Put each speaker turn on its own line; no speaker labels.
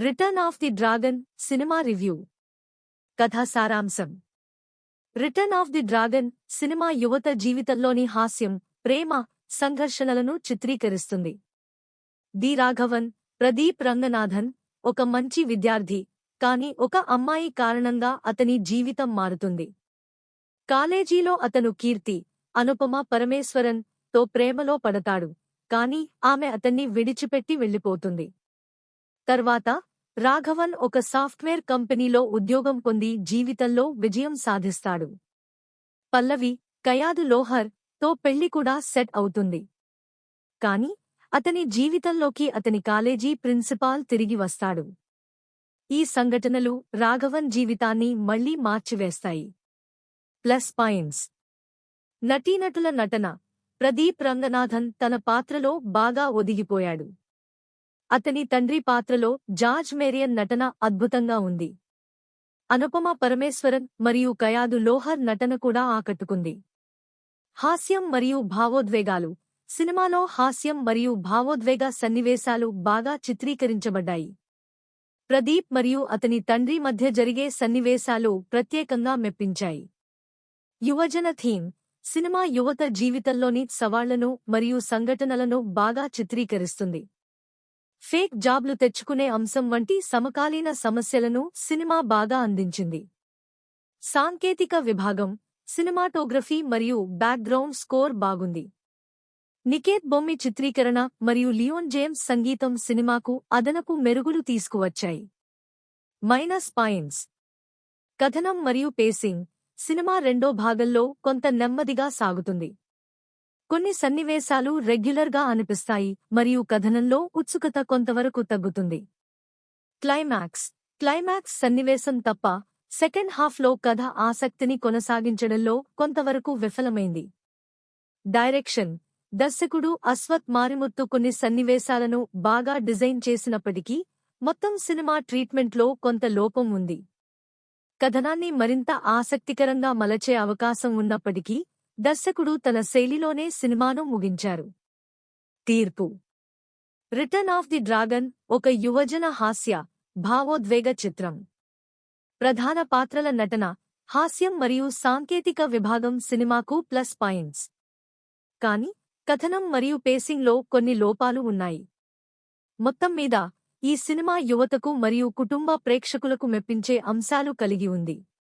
Return of the dragon cinema review. కథా సారాంశం. Return of the dragon cinema యువత జీవితంలోని హాస్యం, ప్రేమ, సంఘర్షణలను చిత్రీకరిస్తుంది. డి రాఘవన్, ప్రదీప్ రంగనాథన్ ఒక మంచి విద్యార్థి, కాని ఒక అమ్మాయి కారణంగా అతని జీవితం మారుతుంది. కాలేజీలో అతను కీర్తి, అనుపమ పరమేశ్వరన్ తో ప్రేమలో పడతాడు, కాని ఆమె అతన్ని విడిచిపెట్టి వెళ్ళిపోతుంది. తర్వాత రాఘవన్ ఒక సాఫ్ట్వేర్ కంపెనీలో ఉద్యోగం పొంది జీవితంలో విజయం సాధిస్తాడు. పల్లవి, కయాదు లోహర్ తో పెళ్లి కూడా సెట్ అవుతుంది. కాని అతని జీవితంలోకి అతని కాలేజీ ప్రిన్సిపాల్ తిరిగి వస్తాడు. ఈ సంఘటనలు రాఘవన్ జీవితాన్ని మళ్లీ మార్చివేస్తాయి. Plus points. నటీనటుల నటన. ప్రదీప్ రంగనాథన్ తన పాత్రలో బాగా ఒదిగిపోయాడు. అతని తండ్రి పాత్రలో జార్జ్ మేరియన్ నటన అద్భుతంగా ఉంది. అనుపమ పరమేశ్వరన్ మరియు కయాదు లోహర్ నటన కూడా ఆకట్టుకుంది. హాస్యం మరియు భావోద్వేగాలు. సినిమాలో హాస్యం మరియు భావోద్వేగ సన్నివేశాలు బాగా చిత్రీకరించబడ్డాయి. ప్రదీప్ మరియు అతని తండ్రి మధ్య జరిగే సన్నివేశాలు ప్రత్యేకంగా మెప్పించాయి. యువజన థీమ్. సినిమా యువత జీవితంలోని సవాళ్లను మరియు సంఘటనలను బాగా చిత్రీకరిస్తుంది. ఫేక్ జాబ్లు తెచ్చుకునే అంశం వంటి సమకాలీన సమస్యలను సినిమా బాగా అందించింది. సాంకేతిక విభాగం. సినిమాటోగ్రఫీ మరియు బ్యాక్గ్రౌండ్ స్కోర్ బాగుంది. నికేత్ బొమ్మి చిత్రీకరణ మరియు లియోన్ జేమ్స్ సంగీతం సినిమాకు అదనపు మెరుగులు తీసుకువచ్చాయి. Minus points. కథనం మరియు పేసింగ్. సినిమా రెండో భాగంలో కొంత నెమ్మదిగా సాగుతుంది. కొన్ని సన్నివేశాలు రెగ్యులర్గా అనిపిస్తాయి మరియు కథనంలో ఉత్సుకత కొంతవరకు తగ్గుతుంది. క్లైమాక్స్ సన్నివేశం తప్ప సెకండ్ హాఫ్లో కథ ఆసక్తిని కొనసాగించడంలో కొంతవరకు విఫలమైంది. డైరెక్షన్. దర్శకుడు అశ్వత్ మారిముత్తు కొన్ని సన్నివేశాలను బాగా డిజైన్ చేసినప్పటికీ మొత్తం సినిమా ట్రీట్మెంట్లో కొంత లోపం ఉంది. కథనాన్ని మరింత ఆసక్తికరంగా మలచే అవకాశం ఉన్నప్పటికీ దర్శకుడు తన శైలిలోనే సినిమాను ముగించారు. తీర్పు. రిటర్న్ ఆఫ్ ది డ్రాగన్ ఒక యువజన హాస్య, భావోద్వేగ చిత్రం. ప్రధాన పాత్రల నటన, హాస్యం మరియు సాంకేతిక విభాగం సినిమాకు ప్లస్ పాయింట్స్. కాని కథనం మరియు పేసింగ్లో కొన్ని లోపాలు ఉన్నాయి. మొత్తం మీద ఈ సినిమా యువతకు మరియు కుటుంబ ప్రేక్షకులకు మెప్పించే అంశాలు కలిగి ఉంది.